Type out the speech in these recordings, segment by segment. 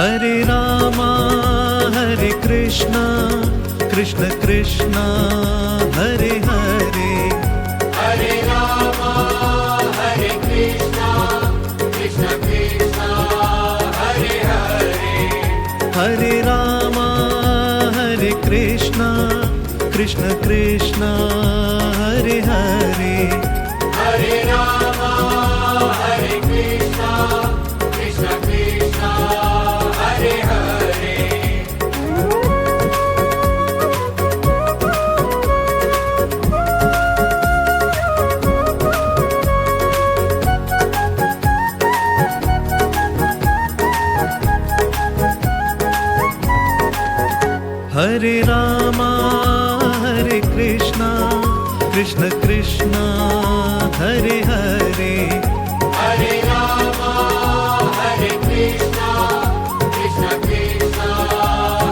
Hare Rama Hare Krishna Krishna Krishna Hare Hare Hare Rama Hare Krishna Krishna Krishna Hare Hare Hare Rama Hare Krishna Krishna Krishna Hare Hare Hare Rama Hare Krishna Krishna Krishna Hare Hare Hare Rama Hare Krishna Krishna Krishna Hare Hare Hare Rama Hare Krishna Krishna Krishna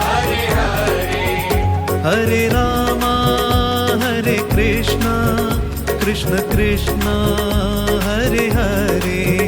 Hare Hare Hare Rama Hare Krishna Krishna Krishna Hare Hare